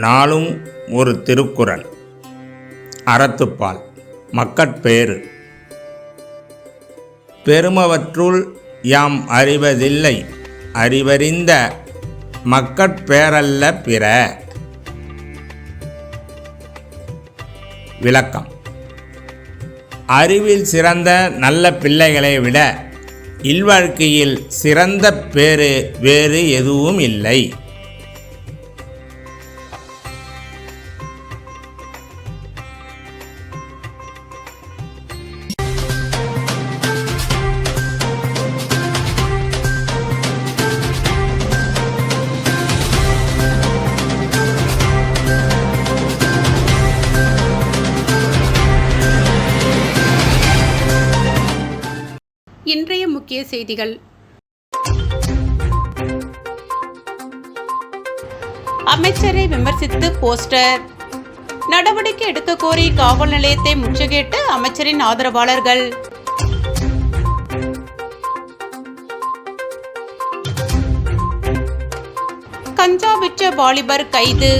நாளும் ஒரு திருக்குறள். அறத்துப்பால். மக்கட்பேறு. பெருமவற்றுள் யாம் அறிவதில்லை, அறிவறிந்த மக்கட்பேரல்ல பிற. விளக்கம். அறிவில் சிறந்த நல்ல பிள்ளைகளை விட இல்வாழ்க்கையில் சிறந்த பேறு வேறு எதுவும் இல்லை. இன்றைய முக்கிய செய்திகள். அமைச்சரை விமர்சித்து போஸ்டர். நடவடிக்கை எடுக்க கோரி காவல் நிலையத்தை முற்றுகையிட்ட அமைச்சரின் ஆதரவாளர்கள். கஞ்சா விற்ற வாலிபர் கைது.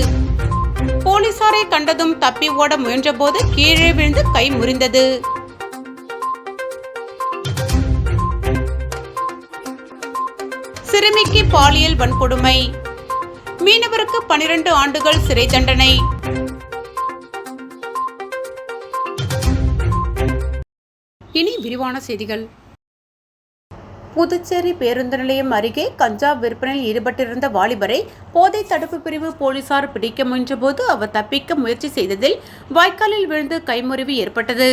போலீசாரை கண்டதும் தப்பி ஓட முயன்றபோது கீழே விழுந்து கை முறிந்தது. சிறுமிக்கு பாலியல் வன்கொடுமை. மீனவருக்கு 12 ஆண்டுகள் சிறை தண்டனை. இனி விரிவான செய்திகள். புதுச்சேரி பேருந்து நிலையம் அருகே கஞ்சா விற்பனையில் ஈடுபட்டிருந்த வாலிபரை போதை தடுப்பு பிரிவு போலீசார் பிடிக்க முயன்றபோது அவர் தப்பிக்க முயற்சி செய்ததில் வாய்க்காலில் விழுந்து கைமுறிவு ஏற்பட்டது.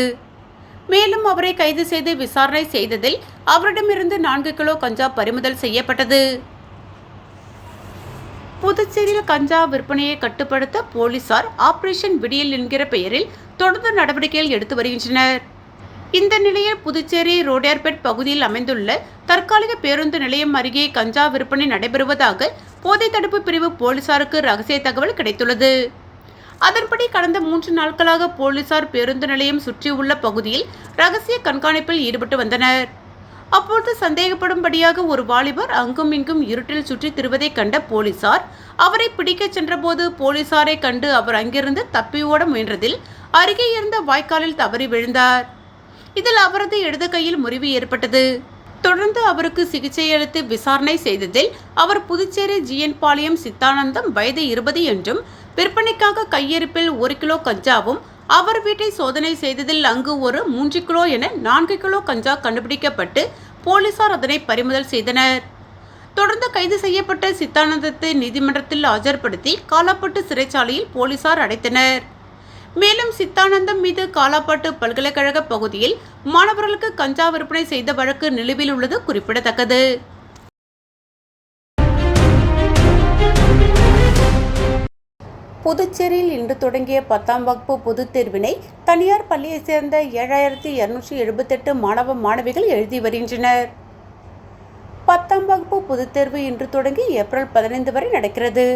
மேலும் அவரை கைது செய்து விசாரணை செய்ததில் அவரிடமிருந்து 4 கிலோ கஞ்சா பறிமுதல் செய்யப்பட்டது. புதுச்சேரியில் கஞ்சா விற்பனையை கட்டுப்படுத்த போலீசார் ஆபரேஷன் விடியல் என்கிற பெயரில் தொடர்ந்து நடவடிக்கைகள் எடுத்து வருகின்றனர். இந்த நிலையில் புதுச்சேரி ரோடியார்பேட் பகுதியில் அமைந்துள்ள தற்காலிக பேருந்து நிலையம் அருகே கஞ்சா விற்பனை நடைபெறுவதாக போதை தடுப்பு பிரிவு போலீசாருக்கு ரகசிய தகவல் கிடைத்துள்ளது. அதன்படி கடந்த 3 நாட்களாக போலீசார் பேருந்து நிலையம் சுற்றியுள்ள பகுதியில் ரகசிய கண்காணிப்பில் ஈடுபட்டு வந்தனர். அப்போது சந்தேகப்படும்படியாக ஒரு வாலிபர் அங்கும் இங்கும் இருட்டில் சுற்றி திரிவதை கண்ட போலீசார் அவரை பிடிக்க சென்றபோது போலீசாரை கண்டு அவர் அங்கிருந்து தப்பி ஓட முயன்றதில் அருகே இருந்த வாய்க்காலில் தவறி விழுந்தார். இதில் அவரது இடது கையில் முறிவு ஏற்பட்டது. தொடர்ந்து அவருக்கு சிகிச்சை அளித்து விசாரணை செய்ததில் அவர் புதுச்சேரி ஜிஎன் பாளையம் சித்தானந்தம் வயது 20 என்றும் விற்பனைக்காக கையிருப்பில் 1 கிலோ கஞ்சாவும் அவர் வீட்டை சோதனை செய்ததில் அங்கு ஒரு 3 கிலோ என 4 கிலோ கஞ்சா கண்டுபிடிக்கப்பட்டு போலீசார் அதனை பறிமுதல் செய்தனர். தொடர்ந்து கைது செய்யப்பட்ட சித்தானந்தத்தை நீதிமன்றத்தில் ஆஜர்படுத்தி காலாப்பட்டு சிறைச்சாலையில் போலீசார் அடைத்தனர். மேலும் சித்தானந்தம் மீது காலாப்பட்டு பல்கலைக்கழக பகுதியில் மாணவர்களுக்கு கஞ்சா விற்பனை செய்த வழக்கு நிலுவையில் உள்ளது குறிப்பிடத்தக்கது. புதுச்சேரியில் இன்று தொடங்கிய 10ஆம் வகுப்பு பொதுத் தேர்வினை தனியார் பள்ளியைச் சேர்ந்த 7278 மாணவ மாணவிகள் எழுதி வருகின்றனர். 10ஆம் வகுப்பு பொதுத் தேர்வு இன்று தொடங்கி ஏப்ரல் 15 வரை நடக்கிறது.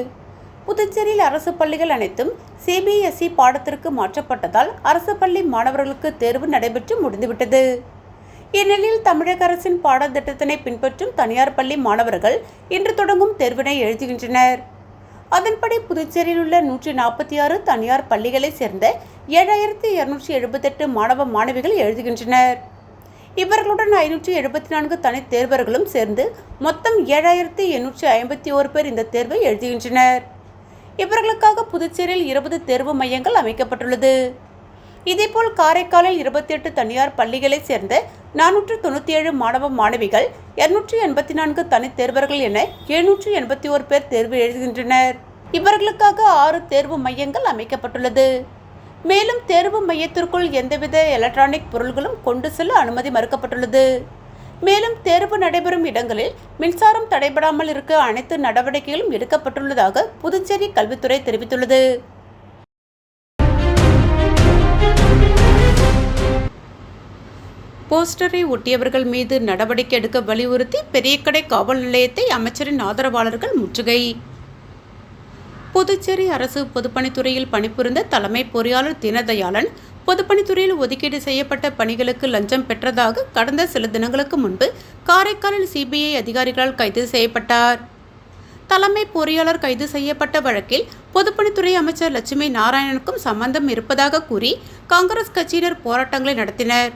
புதுச்சேரியில் அரசு பள்ளிகள் அனைத்தும் சிபிஎஸ்இ பாடத்திற்கு மாற்றப்பட்டதால் அரசு பள்ளி மாணவர்களுக்கு தேர்வு நடைபெற்று முடிந்துவிட்டது. இந்நிலையில் தமிழக அரசின் பாடத்திட்டத்தினை பின்பற்றும் தனியார் பள்ளி மாணவர்கள் இன்று தொடங்கும் தேர்வினை எழுதுகின்றனர். அதன்படி புதுச்சேரியில் உள்ள 146 தனியார் பள்ளிகளை சேர்ந்த 7278 மாணவ மாணவிகள் எழுதுகின்றனர். இவர்களுடன் 574 தனி தேர்வர்களும் சேர்ந்து மொத்தம் 7851 பேர் இந்த தேர்வை எழுதுகின்றனர். இவர்களுக்காக புதுச்சேரியில் 20 தேர்வு மையங்கள் அமைக்கப்பட்டுள்ளது. இதேபோல் காரைக்காலில் 28 தனியார் பள்ளிகளை சேர்ந்த 497 மாணவ மாணவிகள், 284 தனி தேர்வர்கள் என 781 பேர் தேர்வு எழுதுகின்றனர். இவர்களுக்காக 6 தேர்வு மையங்கள் அமைக்கப்பட்டுள்ளது. மேலும் தேர்வு மையத்திற்குள் எந்தவித எலக்ட்ரானிக் பொருள்களும் கொண்டு செல்ல அனுமதி மறுக்கப்பட்டுள்ளது. மேலும் தேர்வு நடைபெறும் இடங்களில் மின்சாரம் தடைபடாமல் இருக்க அனைத்து நடவடிக்கைகளும் எடுக்கப்பட்டுள்ளதாக புதுச்சேரி கல்வித்துறை தெரிவித்துள்ளது. போஸ்டரை ஒட்டியவர்கள் மீது நடவடிக்கை எடுக்க வலியுறுத்தி பெரியகடை காவல் நிலையத்தை அமைச்சரின் ஆதரவாளர்கள் முற்றுகை. புதுச்சேரி அரசு பொதுப்பணித்துறையில் பணிபுரிந்த தலைமை பொறியாளர் தீனதயாளன் பொதுப்பணித்துறையில் ஒதுக்கீடு செய்யப்பட்ட பணிகளுக்கு லஞ்சம் பெற்றதாக கடந்த சில தினங்களுக்கு முன்பு காரைக்காலில் சிபிஐ அதிகாரிகளால் கைது செய்யப்பட்டார். தலைமை பொறியாளர் கைது செய்யப்பட்ட வழக்கில் பொதுப்பணித்துறை அமைச்சர் லட்சுமி நாராயணனுக்கும் சம்பந்தம் இருப்பதாக கூறி காங்கிரஸ் கட்சியினர் போராட்டங்களை நடத்தினர்.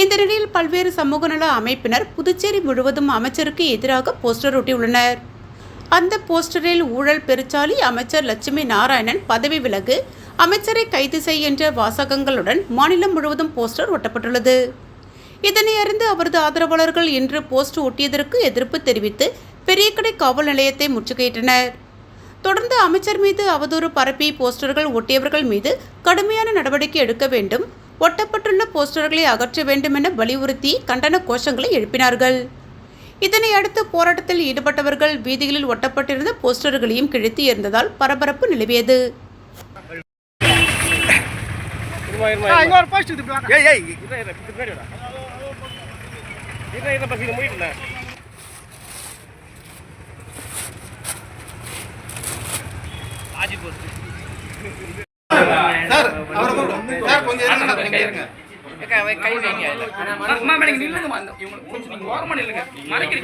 இந்த நிலையில் பல்வேறு சமூக நல அமைப்பினர் புதுச்சேரி முழுவதும் அமைச்சருக்கு எதிராக போஸ்டர் ஒட்டியுள்ளனர். அந்த போஸ்டரில் ஊழல் பெருச்சாளி அமைச்சர் லட்சுமி நாராயணன் பதவி விலகு, அமைச்சரை கைது செய் என்ற வாசகங்களுடன் மாநிலம் முழுவதும் போஸ்டர் ஒட்டப்பட்டுள்ளது. இதனை அறிந்து அவரது ஆதரவாளர்கள் இன்று போஸ்ட் ஒட்டியதற்கு எதிர்ப்பு தெரிவித்து பெரியகடை காவல் நிலையத்தை முற்றுகையிட்டனர். தொடர்ந்து அமைச்சர் மீது அவதூறு பரப்பி போஸ்டர்கள் ஒட்டியவர்கள் மீது கடுமையான நடவடிக்கை எடுக்க வேண்டும், ஒட்டப்பட்டுள்ள போஸ்டர்களை அகற்ற வேண்டும் என வலியுறுத்தி கண்டன கோஷங்களை எழுப்பினார்கள். இதனை அடுத்து போராட்டத்தில் ஈடுபட்டவர்கள் வீதிகளில் ஒட்டப்பட்டிருந்த போஸ்டர்களையும் கிழித்து எறிந்ததால் பரபரப்பு நிலவியது.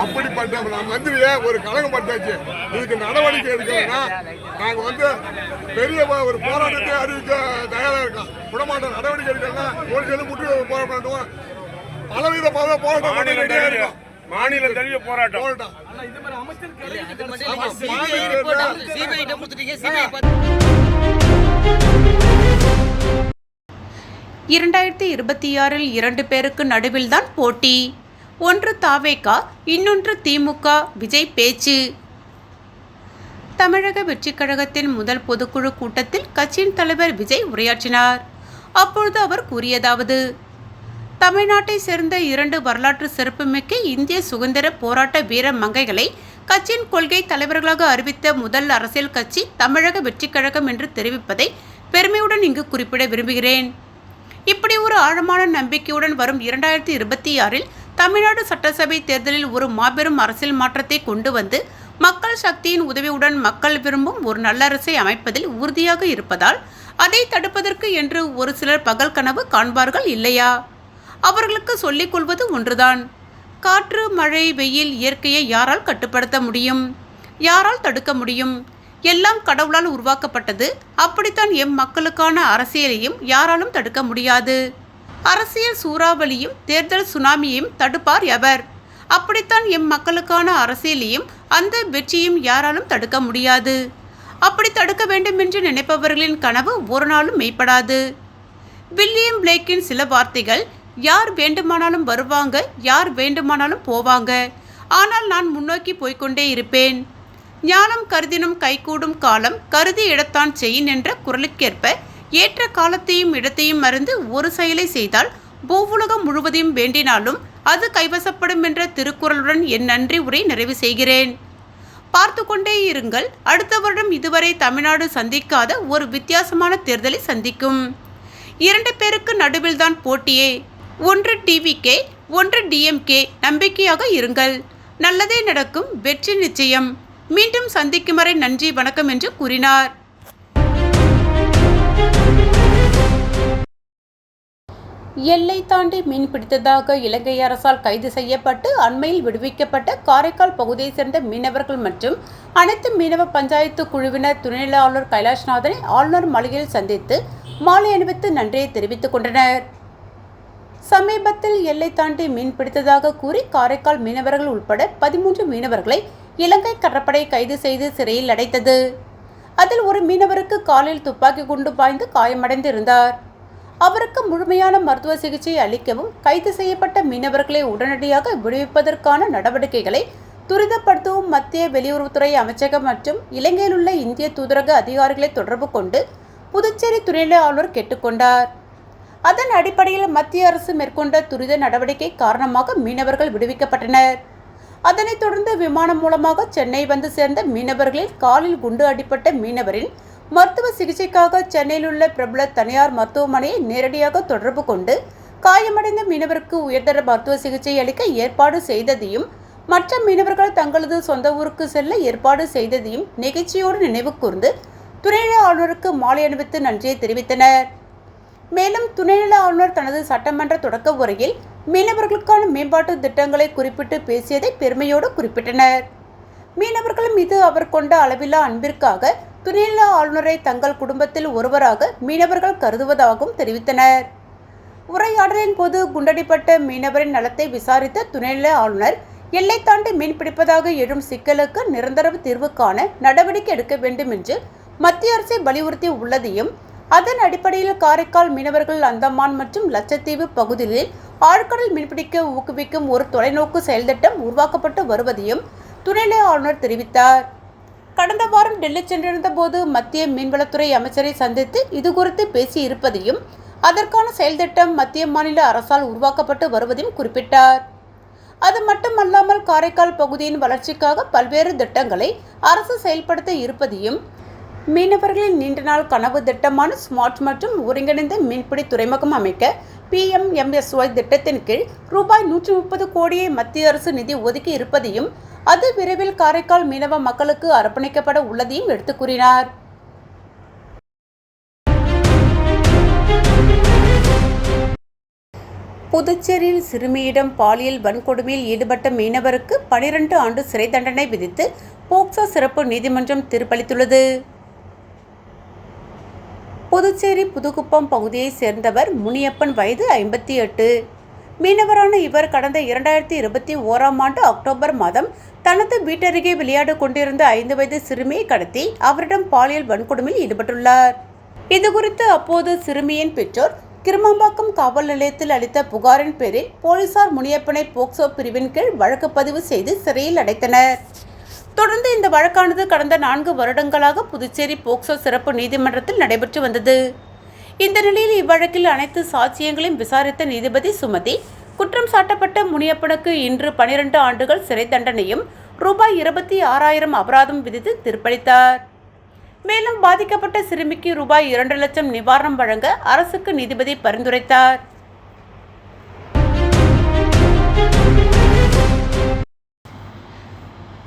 அப்படிப்பட்ட மந்திரியை ஒரு கழகம் பட்டாச்சு. இதுக்கு நடவடிக்கை எடுக்கலைன்னா நாங்க பெரிய ஒரு போராட்டத்தை அறிவிக்க தயாரா இருக்கோம். விடமாட்டோம். நடவடிக்கை எடுக்கலன்னா ஒரு முற்று போராட்டம் பலவித போராட்டம் மாநில தழுவிய போராட்டம். 2026 2 பேருக்கு நடுவில்தான் போட்டி. ஒன்று தாவேகா, இன்னொன்று திமுக. விஜய் பேச்சு. தமிழக வெற்றிக் கழகத்தின் முதல் பொதுக்குழு கூட்டத்தில் கட்சியின் தலைவர் விஜய் உரையாற்றினார். அப்பொழுது அவர் கூறியதாவது: தமிழ்நாட்டை சேர்ந்த 2 வரலாற்று சிறப்புமிக்க இந்திய சுதந்திர போராட்ட வீர மங்கைகளை கட்சியின் கொள்கை தலைவர்களாக அறிவித்த முதல் அரசியல் கட்சி தமிழக வெற்றிக் கழகம் என்று தெரிவிப்பதை பெருமையுடன் இங்கு குறிப்பிட விரும்புகிறேன். இப்படி ஒரு ஆழமான நம்பிக்கையுடன் வரும் 2026 தமிழ்நாடு சட்டசபை தேர்தலில் ஒரு மாபெரும் அரசியல் மாற்றத்தை கொண்டு வந்து மக்கள் சக்தியின் உதவியுடன் மக்கள் விரும்பும் ஒரு நல்லரசை அமைப்பதில் உறுதியாக இருப்பதால் அதை தடுப்பதற்கு என்று ஒரு சிலர் பகல் கனவு காண்பார்கள் இல்லையா? அவர்களுக்கு சொல்லிக் கொள்வது ஒன்றுதான். காற்று, மழை, வெயில், இயற்கையை யாரால் கட்டுப்படுத்த முடியும்? யாரால் தடுக்க முடியும்? எல்லாம் கடவுளால் உருவாக்கப்பட்டது. அப்படித்தான் எம் மக்களுக்கான அரசியலையும் யாராலும் தடுக்க முடியாது. அரசியல் சூறாவளியும் தேர்தல் சுனாமியையும் தடுப்பார் எவர்? அப்படித்தான் எம் மக்களுக்கான அரசியலையும் அந்த வெற்றியும் யாராலும் தடுக்க முடியாது. அப்படி தடுக்க வேண்டும் என்று நினைப்பவர்களின் கனவு ஒரு நாளும் மெய்ப்படாது. வில்லியம் பிளேக்கின் சில வார்த்தைகள்: யார் வேண்டுமானாலும் வருவாங்க, யார் வேண்டுமானாலும் போவாங்க, ஆனால் நான் முன்னோக்கி போய்கொண்டே இருப்பேன். ஞானம் கருதினும் கைகூடும் காலம் கருதி இடத்தான் செயின் என்ற குரலுக்கேற்ப ஏற்ற காலத்தையும் இடத்தையும் அறிந்து ஒரு செயலை செய்தால் பூவுலகம் முழுவதையும் வேண்டினாலும் அது கைவசப்படும் என்ற திருக்குறளுடன் என் நன்றி உரை நிறைவு செய்கிறேன். பார்த்து கொண்டே இருங்கள். அடுத்த வருடம் இதுவரை தமிழ்நாடு சந்திக்காத ஒரு வித்தியாசமான தேர்தலை சந்திக்கும். 2 பேருக்கு நடுவில்தான் போட்டியே. ஒன்று டிவிகே, ஒன்று டிஎம்கே. நம்பிக்கையாக இருங்கள். நல்லதே நடக்கும். வெற்றி நிச்சயம். மீண்டும் சந்திக்கும் வரை நன்றி, வணக்கம் என்று கூறினார். எல்லை தாண்டி மீன் பிடித்ததாக இலங்கை அரசால் கைது செய்யப்பட்டு அண்மையில் விடுவிக்கப்பட்ட காரைக்கால் பகுதியைச் சேர்ந்த மீனவர்கள் மற்றும் அனைத்து மீனவ பஞ்சாயத்து குழுவினர் துணைநிலை ஆளுநர் கைலாஷ்நாதனை ஆளுநர் மாளிகையில் சந்தித்து மாலை அணிவித்து நன்றியை தெரிவித்துக் கொண்டனர். சமீபத்தில் எல்லை தாண்டி மீன் பிடித்ததாக கூறி காரைக்கால் மீனவர்கள் உட்பட 13 மீனவர்களை இலங்கை கடற்படை கைது செய்து சிறையில் அடைத்தது. அதில் ஒரு மீனவருக்கு காலில் துப்பாக்கி குண்டு பாய்ந்து காயமடைந்திருந்தார். அவருக்கு முழுமையான மருத்துவ சிகிச்சை அளிக்கவும் கைது செய்யப்பட்ட மீனவர்களை உடனடியாக விடுவிப்பதற்கான நடவடிக்கைகளை துரிதப்படுத்தவும் மத்திய வெளியுறவுத்துறை அமைச்சகம் மற்றும் இலங்கையில் உள்ள இந்திய தூதரக அதிகாரிகளை தொடர்பு கொண்டு புதுச்சேரி துணைநிலை ஆளுநர் கேட்டுக்கொண்டார். அதன் அடிப்படையில் மத்திய அரசு மேற்கொண்ட துரித நடவடிக்கை காரணமாக மீனவர்கள் விடுவிக்கப்பட்டனர். அதனைத் தொடர்ந்து விமானம் மூலமாக சென்னை வந்து சேர்ந்த மீனவர்களில் காலில் குண்டு அடிப்பட்ட மீனவரின் மருத்துவ சிகிச்சைக்காக சென்னையில் உள்ள பிரபல தனியார் மருத்துவமனையை நேரடியாக தொடர்பு கொண்டு காயமடைந்த மீனவருக்கு உயர்தர மருத்துவ சிகிச்சை அளிக்க ஏற்பாடு செய்ததையும் மற்ற மீனவர்கள் தங்களது சொந்த ஊருக்கு செல்ல ஏற்பாடு செய்ததையும் நெகிழ்ச்சியோடு நினைவு கூர்ந்து துணைநிலை ஆளுநருக்கு மாலை அணிவித்து நன்றியை தெரிவித்தனர். மேலும் துணைநிலை ஆளுநர் தனது சட்டமன்ற தொடக்க உரையில் மீனவர்களுக்கான மேம்பாட்டு திட்டங்களை குறிப்பிட்டு பேசியதை பெருமையோடு குறிப்பிட்டனர். மீனவர்கள் மீது அவர் கொண்ட அளவில்லா அன்பிற்காக துணைநிலை ஆளுநரை தங்கள் குடும்பத்தில் ஒருவராக மீனவர்கள் கருதுவதாகவும் தெரிவித்தனர். உரையாடலின் போது குண்டடிப்பட்ட மீனவரின் நலத்தை விசாரித்த துணைநிலை ஆளுநர் எல்லை தாண்டி மீன்பிடிப்பதாக எழும் சிக்கலுக்கு நிரந்தர தீர்வு காண நடவடிக்கை எடுக்க வேண்டும் என்று மத்திய அரசை வலியுறுத்தி உள்ளதையும், அதன் அடிப்படையில் காரைக்கால் மீனவர்கள் அந்தமான் மற்றும் லட்சத்தீவு பகுதிகளில் ஆழ்கடல் மீன்பிடிக்க ஊக்குவிக்கும் ஒரு தொலைநோக்கு செயல்திட்டம் உருவாக்கப்பட்டு வருவதையும் துணைநிலை ஆளுநர் தெரிவித்தார். கடந்த வாரம் டெல்லி சென்றிருந்த போது மத்திய மீன்வளத்துறை அமைச்சரை சந்தித்து இதுகுறித்து பேசியிருப்பதையும், அதற்கான செயல்திட்டம் மத்திய மாநில அரசால் உருவாக்கப்பட்டு வருவதையும் குறிப்பிட்டார். அது மட்டுமல்லாமல் காரைக்கால் பகுதியின் வளர்ச்சிக்காக பல்வேறு திட்டங்களை அரசு செயல்படுத்த இருப்பதையும், மீனவர்களின் நீண்ட நாள் கனவு திட்டமான ஸ்மார்ட் மற்றும் ஒருங்கிணைந்த மீன்பிடி துறைமுகம் அமைக்க PMMSY திட்டத்தின் கீழ் ரூபாய் 130 கோடியை மத்திய அரசு நிதி ஒதுக்கி இருப்பதையும், அது விரைவில் காரைக்கால் மீனவ மக்களுக்கு அர்ப்பணிக்கப்பட உள்ளதையும் எடுத்துக் கூறினார். புதுச்சேரியில் சிறுமியிடம் பாலியல் வன்கொடுமையில் ஈடுபட்ட மீனவருக்கு 12 ஆண்டு சிறை தண்டனை விதித்து போக்சோ சிறப்பு நீதிமன்றம் தீர்ப்பளித்துள்ளது. புதுச்சேரி புதுக்குப்பம் பகுதியைச் சேர்ந்தவர் முனியப்பன், வயது 58. மீனவரான இவர் கடந்த 2021ஆம் ஆண்டு அக்டோபர் மாதம் தனது வீட்டருகே விளையாடு கொண்டிருந்த 5 வயது சிறுமியை கடத்தி அவரிடம் பாலியல் வன்கொடுமையில் ஈடுபட்டுள்ளார். இதுகுறித்து அப்போது சிறுமியின் பெற்றோர் கிருமாம்பாக்கம் காவல் நிலையத்தில் அளித்த புகாரின் பேரில் போலீசார் முனியப்பனை போக்சோ பிரிவின் கீழ் வழக்கு பதிவு செய்து சிறையில் அடைத்தனர். தொடர்ந்து இந்த வழக்கானது கடந்த 4 வருடங்களாக புதுச்சேரி போக்சோ சிறப்பு நீதிமன்றத்தில் நடைபெற்று வந்தது. இந்த நிலையில் இவ்வழக்கில் அனைத்து சாட்சியங்களையும் விசாரித்த நீதிபதி சுமதி, குற்றம் சாட்டப்பட்ட முனியப்பனுக்கு இன்று 12 ஆண்டுகள் சிறை தண்டனையும் ரூபாய் 26,000 அபராதம் விதித்து தீர்ப்பளித்தார். மேலும் பாதிக்கப்பட்ட சிறுமிக்கு ரூபாய் 2 லட்சம் நிவாரணம் வழங்க அரசுக்கு நீதிபதி பரிந்துரைத்தார்.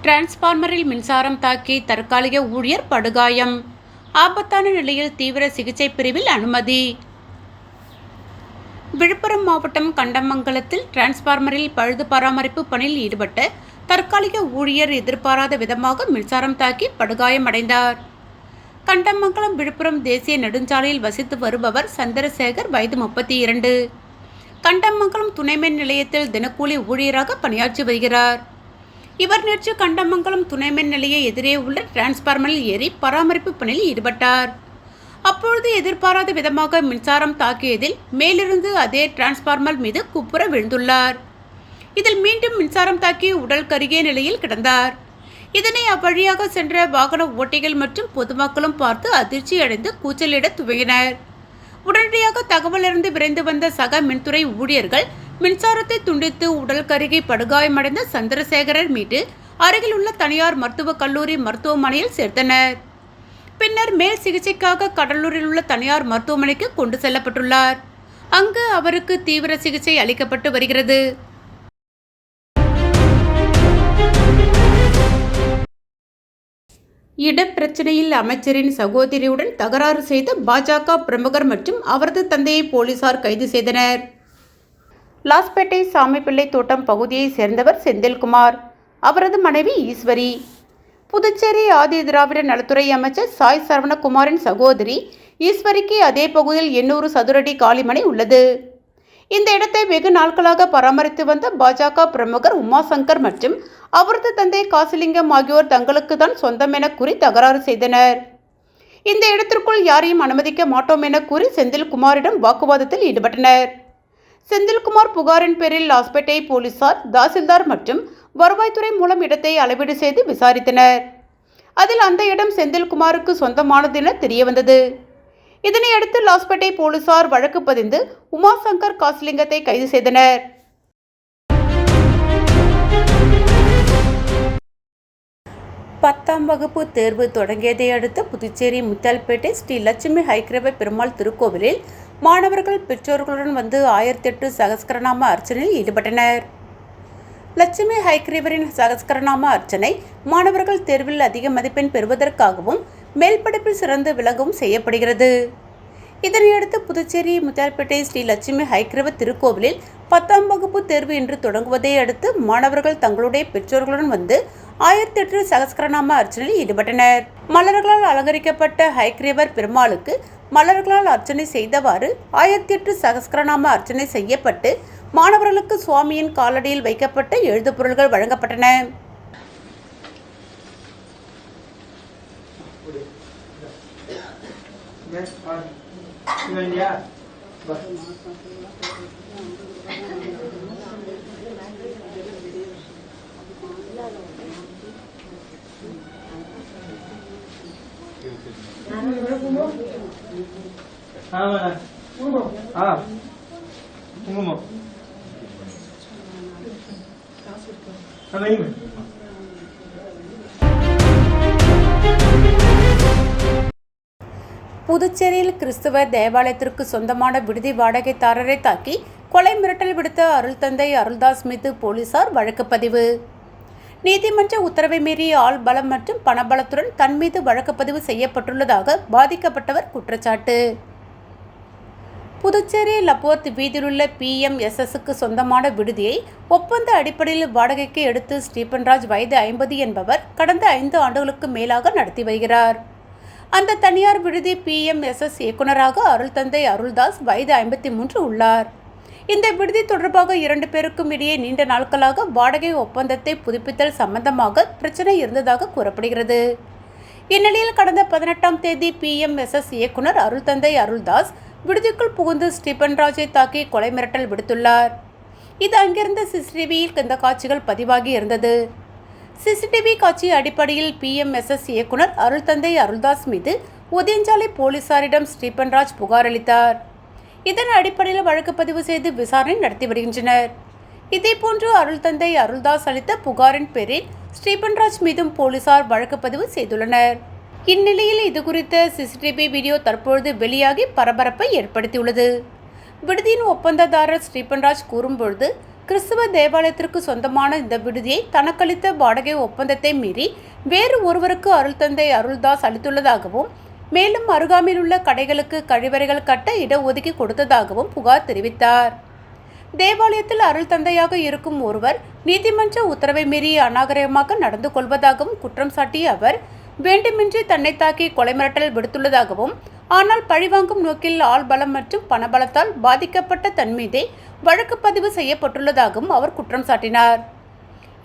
டிரான்ஸ்பார்மரில் மின்சாரம் தாக்கி தற்காலிக ஊழியர் படுகாயம், ஆபத்தான நிலையில் தீவிர சிகிச்சை பிரிவில் அனுமதி. விழுப்புரம் மாவட்டம் கண்டமங்கலத்தில் டிரான்ஸ்பார்மரில் பழுது பராமரிப்பு பணியில் ஈடுபட்ட தற்காலிக ஊழியர் எதிர்பாராத விதமாக மின்சாரம் தாக்கி படுகாயமடைந்தார். கண்டமங்கலம் விழுப்புரம் தேசிய நெடுஞ்சாலையில் வசித்து வருபவர் சந்திரசேகர், வயது 32. கண்டமங்கலம் துணைமின் நிலையத்தில் தினக்கூலி ஊழியராக பணியாற்றி வருகிறார். இவர் நேற்று கண்டமங்கலம் துணைமின் நிலைய எதிரே உள்ள டிரான்ஸ்பார்மரில் ஏறி பராமரிப்பு பணியில் ஈடுபட்டார். அப்பொழுது எதிர்பாராத விதமாக மின்சாரம் தாக்கியதில் மேலிருந்து அதே டிரான்ஸ்பார்மர் மீது குப்புற விழுந்துள்ளார். இதில் மீண்டும் மின்சாரம் தாக்கி உடல் கருகிய நிலையில் கிடந்தார். இதனை அவ்வழியாக சென்ற வாகன ஓட்டிகள் மற்றும் பொதுமக்களும் பார்த்து அதிர்ச்சி அடைந்து கூச்சலிட துவங்கினர். உடனடியாக தகவலிருந்து விரைந்து வந்த சக மின்துறை ஊழியர்கள் மின்சாரத்தை துண்டித்து உடல் கருகி படுகாயமடைந்த சந்திரசேகரர் மீட்டு அருகில் உள்ள தனியார் மருத்துவக் கல்லூரி மருத்துவமனையில் சேர்த்தனர். பின்னர் மேல் சிகிச்சைக்காக கடலூரில் உள்ள தனியார் மருத்துவமனைக்கு கொண்டு செல்லப்பட்டுள்ளார். அங்கு அவருக்கு தீவிர சிகிச்சை அளிக்கப்பட்டு வருகிறது. இடப்பிரச்சனையில் அமைச்சரின் சகோதரியுடன் தகராறு செய்த பாஜக பிரமுகர் மற்றும் அவரது தந்தையை போலீசார் கைது செய்தனர். லாஸ்பேட்டை சாமிப்பிள்ளை தோட்டம் பகுதியைச் சேர்ந்தவர் செந்தில்குமார், அவரது மனைவி ஈஸ்வரி. புதுச்சேரி ஆதி திராவிட நலத்துறை அமைச்சர் சாய் சரவணகுமாரின் சகோதரி ஈஸ்வரிக்கு அதே பகுதியில் 800 சதுரடி காலிமனை உள்ளது. இந்த இடத்தை வெகு நாட்களாக பராமரித்து வந்த பாஜக பிரமுகர் உமாசங்கர் மற்றும் அவரது தந்தை காசிலிங்கம் ஆகியோர் தங்களுக்கு தான் சொந்தம் என கூறி தகராறு செய்தனர். இந்த இடத்திற்குள் யாரையும் அனுமதிக்க மாட்டோம் என கூறி செந்தில்குமாரிடம் வாக்குவாதத்தில் ஈடுபட்டனர். செந்தில்குமார் புகாரின் பேரில் லாஸ்பேட்டை போலீசார், தாசில்தார் மற்றும் வருவாய்த்துறை மூலம் இடத்தை அளவீடு செய்து விசாரித்தனர். அதில் அந்த இடம் செந்தில்குமாருக்கு சொந்தமானது என தெரியவந்தது. இதனையடுத்து லாஸ்பேட்டை போலீசார் வழக்கு பதிந்து உமாசங்கர், காசிலிங்கத்தை கைது செய்தனர். பத்தாம் வகுப்பு தேர்வு தொடங்கியதை அடுத்து புதுச்சேரி முத்தால்பேட்டை ஸ்ரீ லட்சுமி ஹைகிரவ பெருமாள் திருக்கோவிலில் மாணவர்கள் பெற்றோர்களுடன் வந்து 1008 சகஸ்கரநாம அர்ச்சனையில் ஈடுபட்டனர். லட்சுமி ஹைகிரவரின் சகஸ்கரநாம அர்ச்சனை மாணவர்கள் தேர்வில் அதிக மதிப்பெண் பெறுவதற்காகவும் மேல் படிப்பில் சிறந்து விளங்கவும் செய்யப்படுகிறது. இதனையடுத்து புதுச்சேரி முத்தால்பேட்டை ஸ்ரீ லட்சுமி ஹைகிரவ திருக்கோவிலில் 10ஆம் வகுப்பு தேர்வு இன்று தொடங்குவதை அடுத்து மாணவர்கள் தங்களுடைய பெற்றோர்களுடன் வந்து 1008 சகஸ்கரநாம அர்ச்சனையில் ஈடுபட்டனர். மலர்களால் அலங்கரிக்கப்பட்ட ஹயக்ரீவர் பெருமாளுக்கு மலர்களால் அர்ச்சனை செய்தவாறு 1008 சகஸ்கரநாம அர்ச்சனை செய்யப்பட்டு மாணவர்களுக்கு சுவாமியின் காலடியில் வைக்கப்பட்ட எழுதுபொருள்கள் வழங்கப்பட்டன. புதுச்சேரியில் கிறிஸ்துவ தேவாலயத்திற்கு சொந்தமான விடுதி வாடகைதாரரை தாக்கி கொலை மிரட்டல் விடுத்த அருள் தந்தை அருள்தாஸ் மீது போலீசார் வழக்கு பதிவு. நீதிமன்ற உத்தரவை மீறி ஆள் பலம் மற்றும் பணபலத்துடன் தன் மீது வழக்கு பதிவு செய்யப்பட்டுள்ளதாக பாதிக்கப்பட்டவர் குற்றச்சாட்டு. புதுச்சேரி லப்போர்த் வீதியிலுள்ள PMSSக்கு சொந்தமான விடுதியை ஒப்பந்த அடிப்படையில் வாடகைக்கு எடுத்து ஸ்டீபன்ராஜ் வயது 50 என்பவர் கடந்த 5 ஆண்டுகளுக்கு மேலாக நடத்தி வருகிறார். அந்த தனியார் விடுதி PMSS இயக்குநராக அருள் தந்தை அருள்தாஸ் வயது 53 உள்ளார். இந்த விடுதி தொடர்பாக 2 பேருக்கும் இடையே நீண்ட நாட்களாக வாடகை ஒப்பந்தத்தை புதுப்பித்தல் சம்பந்தமாக பிரச்சனை இருந்ததாக கூறப்படுகிறது. இந்நிலையில் கடந்த 18ஆம் தேதி PMSS இயக்குனர் அருள் தந்தை அருள்தாஸ் விடுதிக்குள் புகுந்து ஸ்டீபன்ராஜை தாக்கி கொலை மிரட்டல் விடுத்துள்ளார். இது அங்கிருந்த CCTVயில் இந்த காட்சிகள் பதிவாகி இருந்தது. CCTV காட்சி அடிப்படையில் PMSS இயக்குனர் அருள் தந்தை அருள்தாஸ் மீது உதயஞ்சாலை போலீசாரிடம் ஸ்டீபன்ராஜ் புகார் அளித்தார். இதன் அடிப்படையில் வழக்கு பதிவு செய்து விசாரணை நடத்தி வருகின்றனர். இதேபோன்று அருள் தந்தை அருள்தாஸ் அளித்த புகாரின் பேரில் ஸ்டீபன்ராஜ் மீதும் போலீசார் வழக்கு பதிவு செய்துள்ளனர். இந்நிலையில் இதுகுறித்த CCTV வீடியோ தற்பொழுது வெளியாகி பரபரப்பை ஏற்படுத்தியுள்ளது. விடுதியின் ஒப்பந்ததாரர் ஸ்டீபன்ராஜ் கூறும்பொழுது, கிறிஸ்துவ தேவாலயத்திற்கு சொந்தமான இந்த விடுதியை தனக்களித்த வாடகை ஒப்பந்தத்தை மீறி வேறு ஒருவருக்கு அருள் தந்தை அருள்தாஸ் அளித்துள்ளதாகவும், மேலும் அருகாமையில் உள்ள கடைகளுக்கு கழிவறைகள் கட்ட இடஒதுக்கி கொடுத்ததாகவும் புகார் தெரிவித்தார். தேவாலயத்தில் அருள் தந்தையாக இருக்கும் ஒருவர் நீதிமன்ற உத்தரவை மீறி அநாகரிகமாக நடந்து கொள்வதாகவும் குற்றம் சாட்டிய அவர், வேண்டுமின்றி தன்னை தாக்கி கொலை மிரட்டல் விடுத்துள்ளதாகவும், ஆனால் பழிவாங்கும் நோக்கில் ஆள் பலம் மற்றும் பணபலத்தால் பாதிக்கப்பட்ட தன் மீதே வழக்கு பதிவு செய்யப்பட்டுள்ளதாகவும் அவர் குற்றம் சாட்டினார்.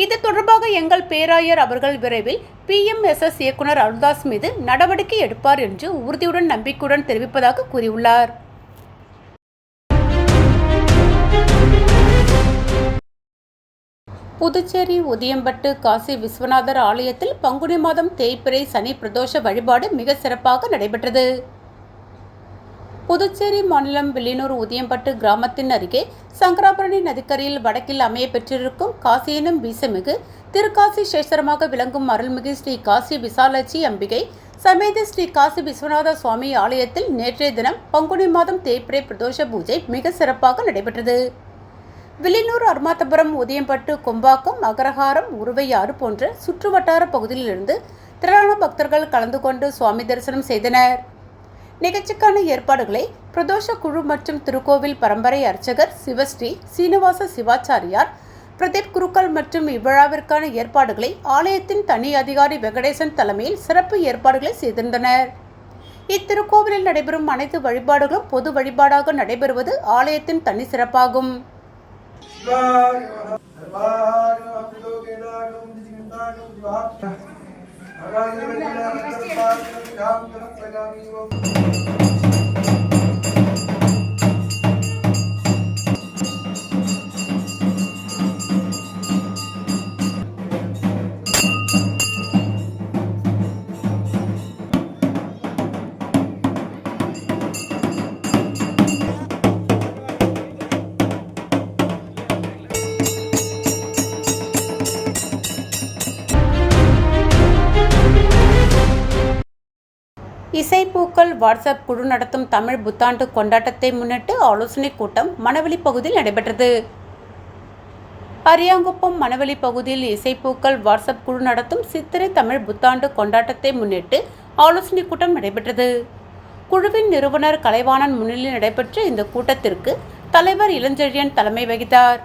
இது தொடர்பாக எங்கள் பேராயர் அவர்கள் விரைவில் PMSS இயக்குனர் அருள்தாஸ் மீது நடவடிக்கை எடுப்பார் என்று உறுதியுடன் நம்பிக்கையுடன் தெரிவிப்பதாக கூறியுள்ளார். புதுச்சேரி உதியம்பட்டு காசி விஸ்வநாதர் ஆலயத்தில் பங்குனி மாதம் தேய்பிறை சனி பிரதோஷ வழிபாடு மிக சிறப்பாக நடைபெற்றது. புதுச்சேரி மாநிலம் வில்லியனூர் உதியம்பட்டு கிராமத்தின் அருகே சங்கராபரணி நதிக்கரையில் வடக்கில் அமைய பெற்றிருக்கும் காசி எனும் வீசமிகு திருக்காசி சேஸ்வரமாக விளங்கும் அருள்மிகு ஸ்ரீ காசி விசாலாட்சி அம்பிகை சமேத ஸ்ரீ காசி விஸ்வநாத சுவாமி ஆலயத்தில் நேற்றைய தினம் பங்குனி மாதம் தேய்பிறை பிரதோஷ பூஜை மிக சிறப்பாக நடைபெற்றது. வில்லியனூர், அருமாத்தபுரம், உதியம்பட்டு, கொம்பாக்கம், அகரஹாரம், உருவையாறு போன்ற சுற்றுவட்டார பகுதியிலிருந்து திரளான பக்தர்கள் கலந்து கொண்டு சுவாமி தரிசனம் செய்தனர். நிகழ்ச்சிக்கான ஏற்பாடுகளை பிரதோஷ குழு மற்றும் திருக்கோவில் பரம்பரை அர்ச்சகர் சிவஸ்ரீ சீனிவாச சிவாச்சாரியார், பிரதீப் குருக்கள் மற்றும் இவ்விழாவிற்கான ஏற்பாடுகளை ஆலயத்தின் தனி அதிகாரி வெங்கடேசன் தலைமையில் சிறப்பு ஏற்பாடுகளை செய்திருந்தனர். இத்திருக்கோவிலில் நடைபெறும் அனைத்து வழிபாடுகளும் பொது வழிபாடாக நடைபெறுவது ஆலயத்தின் தனி சிறப்பாகும். இசைப்பூக்கள் வாட்ஸ்அப் குழு நடத்தும் தமிழ் புத்தாண்டு கொண்டாட்டத்தை முன்னிட்டு ஆலோசனை கூட்டம் மணவெளி பகுதியில் நடைபெற்றது. அரியாங்குப்பம் மணவெளி பகுதியில் இசைப்பூக்கள் வாட்ஸ்அப் குழு நடத்தும் சித்திரை தமிழ் புத்தாண்டு கொண்டாட்டத்தை முன்னிட்டு ஆலோசனை கூட்டம் நடைபெற்றது. குழுவின் நிறுவனர் கலைவாணன் முன்னிலையில் நடைபெற்ற இந்த கூட்டத்திற்கு தலைவர் இளஞ்செழியன் தலைமை வகித்தார்.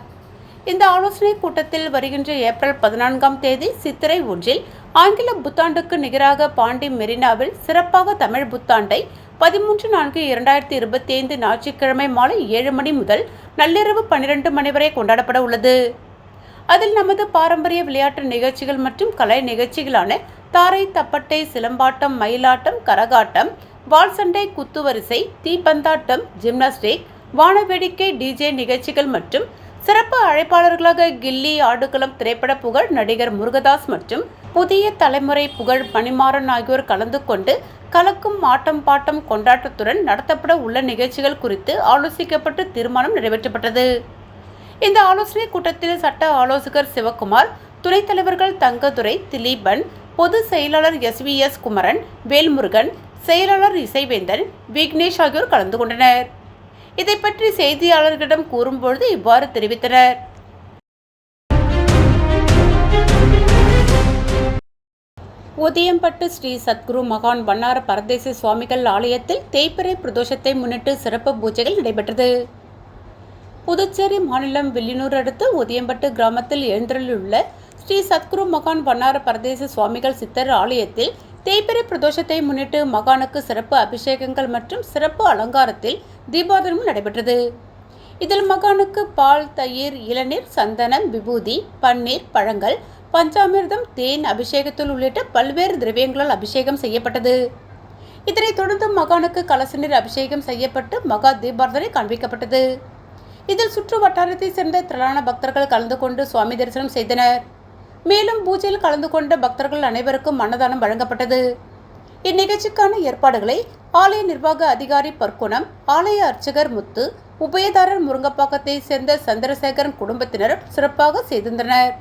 இந்த ஆலோசனை கூட்டத்தில் வருகின்ற ஏப்ரல் 14ஆம் தேதி சித்திரை 1 ஆங்கில புத்தாண்டுக்கு நிகராக பாண்டி மெரினாவில் சிறப்பாக தமிழ் புத்தாண்டை 13/4/2025 ஞாயிற்றுக்கிழமை மாலை 7 மணி முதல் நள்ளிரவு 12 மணி வரை கொண்டாடப்பட உள்ளது. அதில் நமது பாரம்பரிய விளையாட்டு நிகழ்ச்சிகள் மற்றும் கலை நிகழ்ச்சிகளான தாரை, தப்பட்டை, சிலம்பாட்டம், மயிலாட்டம், கரகாட்டம், வால் சண்டை, குத்துவரிசை, தீப்பந்தாட்டம், ஜிம்னாஸ்டிக், வானவேடிக்கை, டிஜே நிகழ்ச்சிகள் மற்றும் சிறப்பு அழைப்பாளர்களாக கில்லி, ஆடுகளம் திரைப்பட புகழ் நடிகர் முருகதாஸ் மற்றும் புதிய தலைமுறை புகழ் மணிமாறன் ஆகியோர் கலந்து கொண்டு கலக்கும் ஆட்டம் பாட்டம் கொண்டாட்டத்துடன் நடத்தப்பட உள்ள நிகழ்ச்சிகள் குறித்து ஆலோசிக்கப்பட்டு தீர்மானம் நிறைவேற்றப்பட்டது. இந்த ஆலோசனை கூட்டத்தில் சட்ட ஆலோசகர் சிவகுமார், துணைத் தலைவர்கள் தங்கதுரை, திலீபன், பொதுச் செயலாளர் SVS குமரன், வேல்முருகன், செயலாளர் இசைவேந்தன், விக்னேஷ் ஆகியோர் கலந்து கொண்டனர். இதை பற்றி செய்தியாளர்களிடம் கூறும்பொழுது இவ்வாறு தெரிவித்தனர். உதியம்பட்டு ஸ்ரீ சத்குரு மகான் வண்ணார பரதேசி சுவாமிகள் ஆலயத்தில் தேய்பிறை பிரதோஷத்தை முன்னிட்டு சிறப்பு பூஜைகள் நடைபெற்றது. புதுச்சேரி மாநிலம் வில்லியனூர் அடுத்த உதியம்பட்டு கிராமத்தில் எழுந்தருளியுள்ள ஸ்ரீ சத்குரு மகான் வண்ணார பரதேசி சுவாமிகள் சித்தர் ஆலயத்தில் தேய்பிறை பிரதோஷத்தை முன்னிட்டு மகானுக்கு சிறப்பு அபிஷேகங்கள் மற்றும் சிறப்பு அலங்காரத்தில் தீபாராதனை நடைபெற்றது. இதில் மகானுக்கு பால், தயிர், இளநீர், சந்தனம், விபூதி, பன்னீர், பழங்கள், பஞ்சாமிர்தம், தேன் அபிஷேகத்தில் உள்ளிட்ட பல்வேறு திரவியங்களால் அபிஷேகம் செய்யப்பட்டது. இதனைத் தொடர்ந்து மகானுக்கு கலச நீர் அபிஷேகம் செய்யப்பட்டு மகா தீபாராதனை காண்பிக்கப்பட்டது. இதில் சுற்று வட்டாரத்தை சேர்ந்த திரளான பக்தர்கள் கலந்து கொண்டு சுவாமி தரிசனம் செய்தனர். மேலும் பூஜையில் கலந்து கொண்ட பக்தர்கள் அனைவருக்கும் அன்னதானம் வழங்கப்பட்டது. இந்நிகழ்ச்சிக்கான ஏற்பாடுகளை ஆலய நிர்வாக அதிகாரி பர்க்குணம், ஆலய அர்ச்சகர் முத்து, உபயதாரர் முருங்கப்பாக்கத்தை சேர்ந்த சந்திரசேகரன் குடும்பத்தினர் சிறப்பாக செய்திருந்தனர்.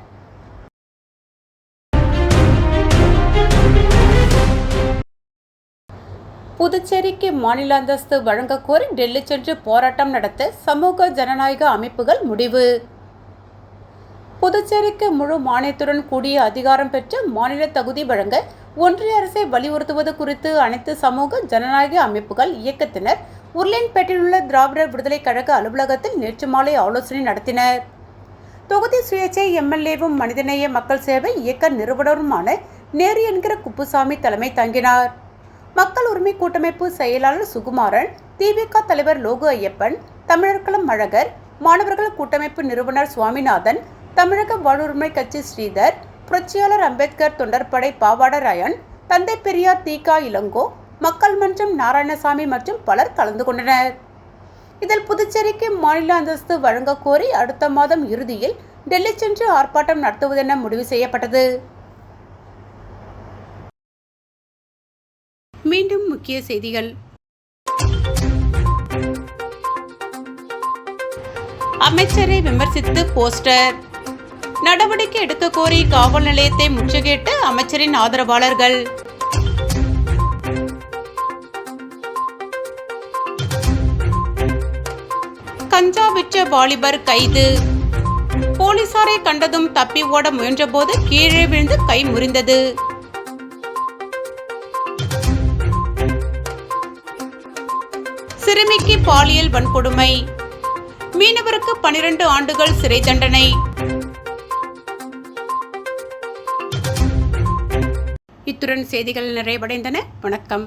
புதுச்சேரிக்கு மாநில அந்தஸ்து வழங்க கோரி டெல்லி சென்று போராட்டம் நடத்த சமூக ஜனநாயக அமைப்புகள் முடிவு. புதுச்சேரிக்கு முழு மானியத்துடன் கூடிய அதிகாரம் பெற்ற மாநில தகுதி வழங்க ஒன்றிய அரசை வலியுறுத்துவது குறித்து அனைத்து சமூக ஜனநாயக அமைப்புகள் இயக்கத்தினர் உருளையன்பேட்டையில் உள்ள திராவிடர் விடுதலை கழக அலுவலகத்தில் நேற்று மாலை ஆலோசனை நடத்தினர். தொகுதி சுயேட்சை MLAவும் மனிதநேய மக்கள் சேவை இயக்க நிறுவனருமான நேரு என்கிற குப்புசாமி தலைமை தாங்கினார். மக்கள் உரிமை கூட்டமைப்பு செயலாளர் சுகுமாரன், திமுக தலைவர் லோகு ஐயப்பன், தமிழர் களம் அழகர், மாணவர்கள் கூட்டமைப்பு நிறுவனர் சுவாமிநாதன், தமிழக வாழ்வுரிமை கட்சி ஸ்ரீதர், புரட்சியாளர் அம்பேத்கர் தொண்டர்படை பாவாடராயன், தந்தை பெரியார் தீகா இளங்கோ, மக்கள் மன்றம் நாராயணசாமி மற்றும் பலர் கலந்து கொண்டனர். இதில் புதுச்சேரிக்கு மாநில அந்தஸ்து வழங்க கோரி அடுத்த மாதம் இறுதியில் டெல்லி சென்று ஆர்ப்பாட்டம் நடத்துவதென முடிவு செய்யப்பட்டது. மீண்டும் முக்கிய செய்திகள். அமைச்சரை விமர்சித்து போஸ்டர். நடவடிக்கை எடுக்க கோரி காவல் நிலையத்தை முற்றுகையிட்ட அமைச்சரின் ஆதரவாளர்கள். கஞ்சா விற்ற வாலிபர் கைது. போலீசாரை கண்டதும் தப்பி ஓட முயன்றபோது கீழே விழுந்து கை முறிந்தது. சிறுமிக்கு பாலியல் வன்கொடுமை. மீனவருக்கு 12 ஆண்டுகள் சிறை தண்டனை. இத்துடன் செய்திகள் நிறைவடைந்தன. வணக்கம்.